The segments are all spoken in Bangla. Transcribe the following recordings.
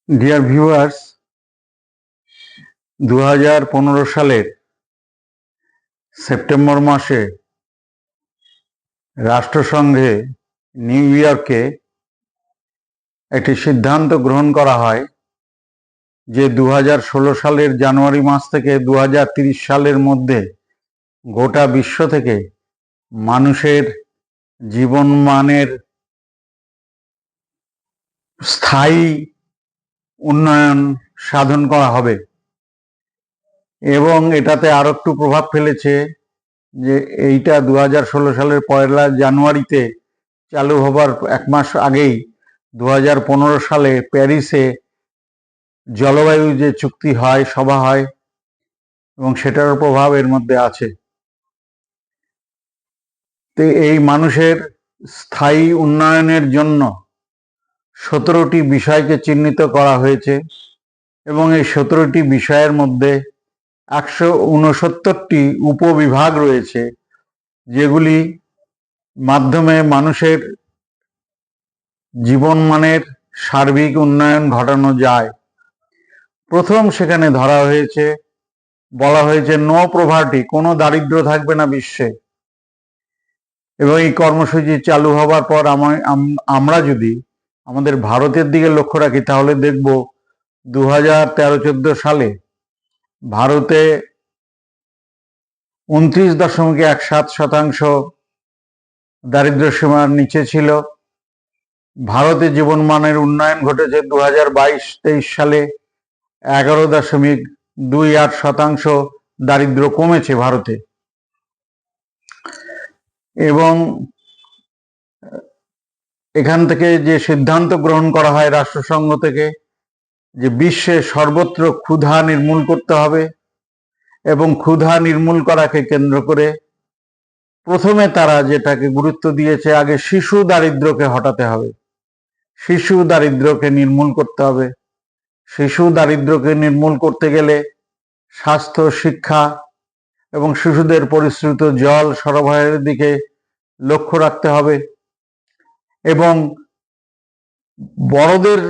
ডিয়ার ভিউয়ার্স, 2015 সালের সেপ্টেম্বর মাসে রাষ্ট্রসংঘে নিউ ইয়র্কে একটি সিদ্ধান্ত গ্রহণ করা হয় যে 2016 সালের জানুয়ারি মাস থেকে 2030 সালের মধ্যে গোটা বিশ্ব থেকে মানুষের জীবনমানের স্থায়ী উন্নয়ন সাধন করা হবে। এবং এটাতে আরো একটু প্রভাব ফেলেছে যে এইটা 2016 সালের 1 জানুয়ারিতে চালু হবার এক মাস আগেই 2015 সালে প্যারিসে জলবায়ু যে চুক্তি হয়, সভা হয়, এবং সেটার প্রভাব এর মধ্যে আছে। তো এই মানুষের স্থায়ী উন্নয়নের জন্য 17টি বিষয়কে চিহ্নিত করা হয়েছে এবং এই 17টি বিষয়ের মধ্যে 169টি উপবিভাগ রয়েছে, যেগুলি মাধ্যমে মানুষের জীবনমানের সার্বিক উন্নয়ন ঘটানো যায়। প্রথম সেখানে ধরা হয়েছে, বলা হয়েছে নো পভার্টি, কোনো দারিদ্র্য থাকবে না বিশ্বে। এবং এই কর্মসূচি চালু হবার পর আমরা যদি আমাদের ভারতের দিকে লক্ষ্য রাখি, তাহলে দেখব 2013-14 সালে ভারতে 29.17% দারিদ্র্য সীমার নিচে ছিল। ভারতে জীবনমানের উন্নয়ন ঘটেছে 2022-23 সালে 11.28% দারিদ্র্য কমেছে ভারতে। এবং এখান থেকে যে সিদ্ধান্ত গ্রহণ করা হয় রাষ্ট্রসংঘ থেকে, যে বিশ্বে সর্বত্র ক্ষুধা নির্মূল করতে হবে, এবং ক্ষুধা নির্মূল করাকে কেন্দ্র করে প্রথমে তারা যেটাকে গুরুত্ব দিয়েছে, আগে শিশু দারিদ্র্যকে হটাতে হবে, শিশু দারিদ্র্যকে নির্মূল করতে হবে। শিশু দারিদ্র্যকে নির্মূল করতে গেলে স্বাস্থ্য, শিক্ষা এবং শিশুদের পরিশ্রুত জল সরবরাহের দিকে লক্ষ্য রাখতে হবে। এবং বড়দের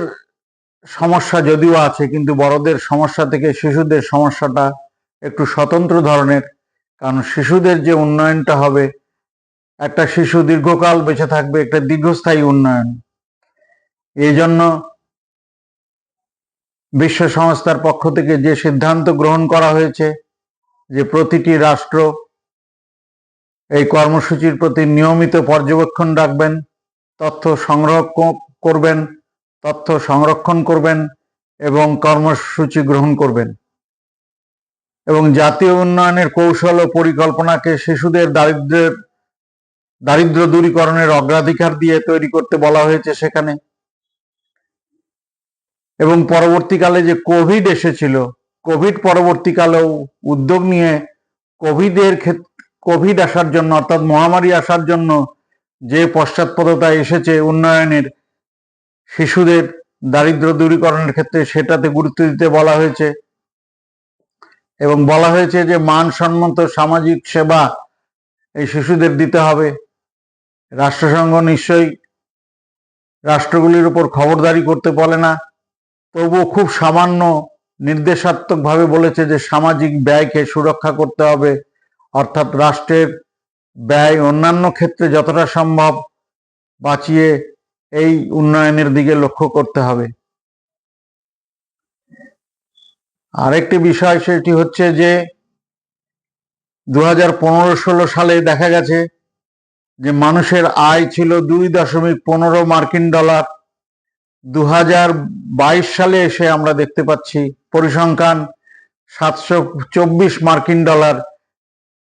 সমস্যা যদিও আছে, কিন্তু বড়দের সমস্যা থেকে শিশুদের সমস্যাটা একটু স্বতন্ত্র ধরনের, কারণ শিশুদের যে উন্নয়নটা হবে, একটা শিশু দীর্ঘকাল বেঁচে থাকবে, একটা দীর্ঘস্থায়ী উন্নয়ন। এই জন্য বিশ্ব সংস্থার পক্ষ থেকে যে সিদ্ধান্ত গ্রহণ করা হয়েছে যে প্রতিটি রাষ্ট্র এই কর্মসূচির প্রতি নিয়মিত পর্যবেক্ষণ রাখবেন, তথ্য সংরক্ষণ করবেন এবং কর্মসূচি গ্রহণ করবেন। এবং জাতীয় উন্নয়নের কৌশল ও পরিকল্পনাকে শিশুদের দারিদ্র্য দূরীকরণের অগ্রাধিকার দিয়ে তৈরি করতে বলা হয়েছে সেখানে। এবং পরবর্তীকালে যে কোভিড এসেছিল, কোভিড পরবর্তীকালেও উদ্যোগ নিয়ে কোভিড আসার জন্য, অর্থাৎ মহামারী আসার জন্য যে পশ্চাৎপদতা এসেছে উন্নয়নের, শিশুদের দারিদ্র্য দূরীকরণের ক্ষেত্রে সেটাতে গুরুত্ব দিতে বলা হয়েছে। এবং বলা হয়েছে যে মানসম্মত সামাজিক সেবা এই শিশুদের দিতে হবে। রাষ্ট্রসংঘ নিশ্চয়ই রাষ্ট্রগুলির উপর খবরদারি করতে বলে না, তবুও খুব সামান্য নির্দেশাত্মকভাবে বলেছে যে সামাজিক ব্যয়কে সুরক্ষা করতে হবে, অর্থাৎ রাষ্ট্রের ব্যয় অন্যান্য ক্ষেত্রে যতটা সম্ভব বাঁচিয়ে এই উন্নয়নের দিকে লক্ষ্য করতে হবে। আরেকটি বিষয় সেটি হচ্ছে যে 2015-16 সালে দেখা গেছে যে মানুষের আয় ছিল $2.15। 2022 সালে এসে আমরা দেখতে পাচ্ছি পরিসংখ্যান $724।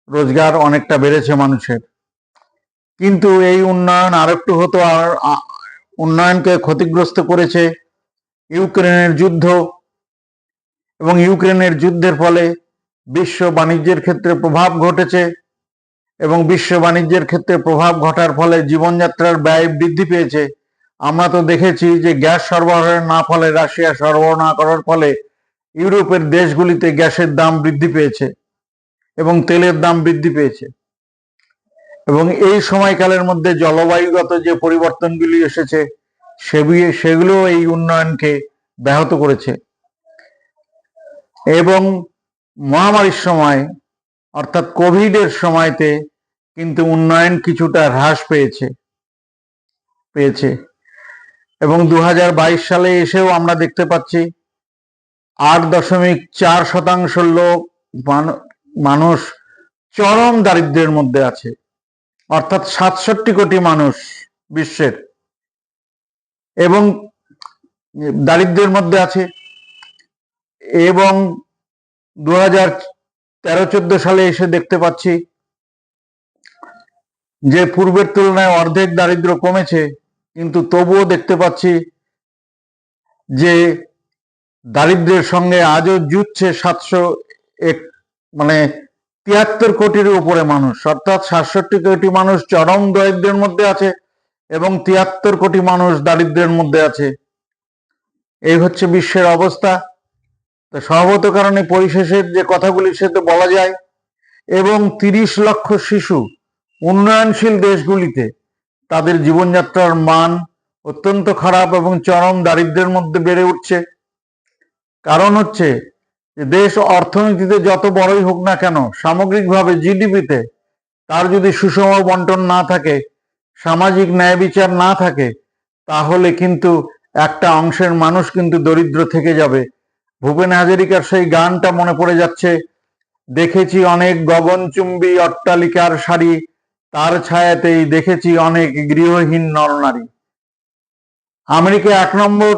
রোজগার অনেকটা বেড়েছে মানুষের, কিন্তু এই উন্নয়ন আরেকটু হতো। আর উন্নয়নকে ক্ষতিগ্রস্ত করেছে ইউক্রেনের যুদ্ধ, এবং ইউক্রেনের যুদ্ধের ফলে বিশ্ব বাণিজ্যের ক্ষেত্রে প্রভাব ঘটেছে, এবং বিশ্ব বাণিজ্যের ক্ষেত্রে প্রভাব ঘটার ফলে জীবনযাত্রার ব্যয় বৃদ্ধি পেয়েছে। আমরা তো দেখেছি যে গ্যাস সরবরাহ না ফলে, রাশিয়া সরবরাহ না করার ফলে ইউরোপের দেশগুলিতে গ্যাসের দাম বৃদ্ধি পেয়েছে এবং তেলের দাম বৃদ্ধি পেয়েছে। এবং এই সময়কালের মধ্যে জলবায়ুগত যে পরিবর্তনগুলি এসেছে, সেগুলো এই উন্নয়নকে ব্যাহত করেছে। এবং মহামারীর সময় অর্থাৎ কোভিডের সময়তে কিন্তু উন্নয়ন কিছুটা হ্রাস পেয়েছে এবং 2022 সালে এসেও আমরা দেখতে পাচ্ছি 8.4% লোক মানুষ চরম দারিদ্র্যের মধ্যে আছে, অর্থাৎ 67 কোটি মানুষ বিশ্বের এবং দারিদ্র্যের মধ্যে আছে। এবং 2013-14 সালে এসে দেখতে পাচ্ছি যে পূর্বের তুলনায় অর্ধেক দারিদ্র্য কমেছে, কিন্তু তবুও দেখতে পাচ্ছি যে দারিদ্র্যের সঙ্গে আজও যুদ্ধছে 73 কোটির উপরে মানুষ, অর্থাৎ 67 কোটি মানুষ চরম দারিদ্র্যের মধ্যে আছে এবং 73 কোটি মানুষ দারিদ্র্যের মধ্যে আছে। এই হচ্ছে বিশ্বের অবস্থা। তো স্বভাবত কারণে পরিশেষের যে কথাগুলি সেটা বলা যায়, এবং 30 লক্ষ শিশু উন্নয়নশীল দেশগুলিতে তাদের জীবনযাত্রার মান অত্যন্ত খারাপ এবং চরম দারিদ্র্যের মধ্যে বেড়ে উঠছে। কারণ হচ্ছে যে দেশ অর্থনীতিতে যত বড়ই হোক না কেন, সামগ্রিকভাবে জিডিপিতে তার যদি সুষম বন্টন না থাকে, সামাজিক ন্যায় বিচার না থাকে, তাহলে কিন্তু একটা অংশের মানুষ কিন্তু দরিদ্র থেকে যাবে। ভূপেন হাজারিকার সেই গানটা মনে পড়ে যাচ্ছে, দেখেছি অনেক গগনচুম্বী অট্টালিকার সারি, তার ছায়াতেই দেখেছি অনেক গৃহহীন নরনারী। আমেরিকা 1 নম্বর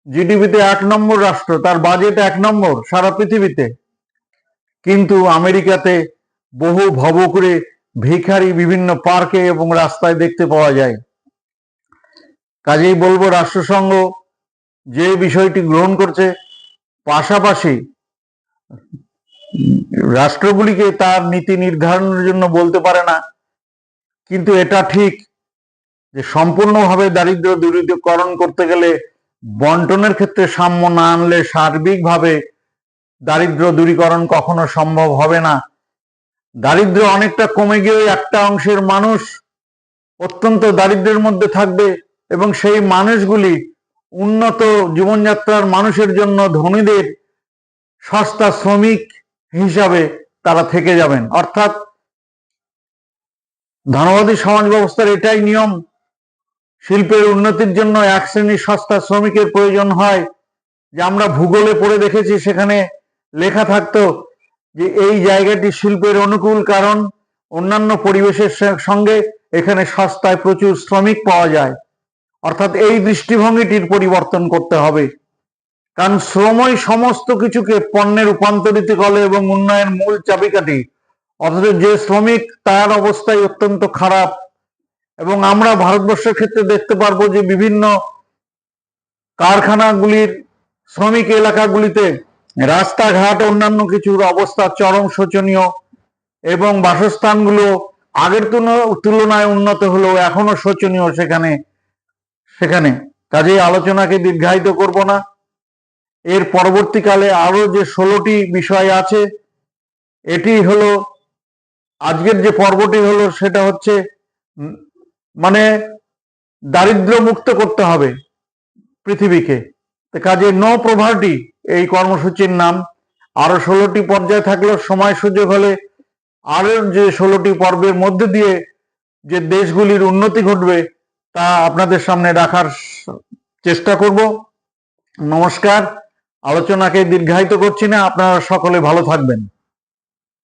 জিডিপিতে 1 নম্বর রাষ্ট্র, তার বাজেট 1 নম্বর সারা পৃথিবীতে, কিন্তু আমেরিকাতে বহু ভব করে ভিখারি বিভিন্ন পার্কে এবং রাস্তায় দেখতে পাওয়া যায়। কাজেই বলবো রাষ্ট্রসংঘ যে বিষয়টি গ্রহণ করছে, পাশাপাশি রাষ্ট্রগুলিকে তার নীতি নির্ধারণের জন্য বলতে পারে না, কিন্তু এটা ঠিক যে সম্পূর্ণভাবে দারিদ্র্য দূরীকরণ করতে গেলে বন্টনের ক্ষেত্রে সাম্য না আনলে সার্বিকভাবে দারিদ্র্য দূরীকরণ কখনো সম্ভব হবে না। দারিদ্র্য অনেকটা কমে গিয়ে একটা অংশের মানুষ অত্যন্ত দারিদ্র্যের মধ্যে থাকবে এবং সেই মানুষগুলি উন্নত জীবনযাত্রার মানুষের জন্য ধনীদের সস্তা শ্রমিক হিসাবে তারা থেকে যাবেন। অর্থাৎ ধনবাদী সমাজ ব্যবস্থার এটাই নিয়ম, শিল্পের উন্নতির জন্য এক শ্রেণীর সস্তা শ্রমিকের প্রয়োজন হয়। যে আমরা ভূগোলে পড়ে দেখেছি, সেখানে লেখা থাকতো যে এই জায়গাটি শিল্পের অনুকূল, কারণ অন্যান্য পরিবেশের সঙ্গে এখানে সস্তায় প্রচুর শ্রমিক পাওয়া যায়। অর্থাৎ এই দৃষ্টিভঙ্গিটির পরিবর্তন করতে হবে, কারণ শ্রমই সমস্ত কিছুকে পণ্যে রূপান্তরিত করে এবং উন্নয়নের মূল চাবিকাঠি। অথচ যে শ্রমিক তার অবস্থায় অত্যন্ত খারাপ, এবং আমরা ভারতবর্ষের ক্ষেত্রে দেখতে পারবো যে বিভিন্ন কারখানাগুলির শ্রমিক এলাকাগুলিতে রাস্তাঘাট অন্যান্য কিছুর অবস্থা চরম শোচনীয়, এবং বাসস্থানগুলো আগের তুলনায় উন্নত হলেও এখনো শোচনীয় সেখানে। কাজেই আলোচনাকে দীর্ঘায়িত করব না। এর পরবর্তীকালে আরো যে 16টি বিষয় আছে, এটি হলো আজকের যে পর্বটি হলো, সেটা হচ্ছে দারিদ্র মুক্ত করতে হবে পৃথিবীকে। কাজে নো প্রভার্টি এই কর্মসূচির নাম। আরো 16টি পর্যায় থাকলেও সময় সুযোগ হলে আরো যে 16টি পর্বের মধ্যে দিয়ে যে দেশগুলির উন্নতি ঘটবে তা আপনাদের সামনে রাখার চেষ্টা করব। নমস্কার, আলোচনাকে দীর্ঘায়িত করছি না, আপনারা সকলে ভালো থাকবেন।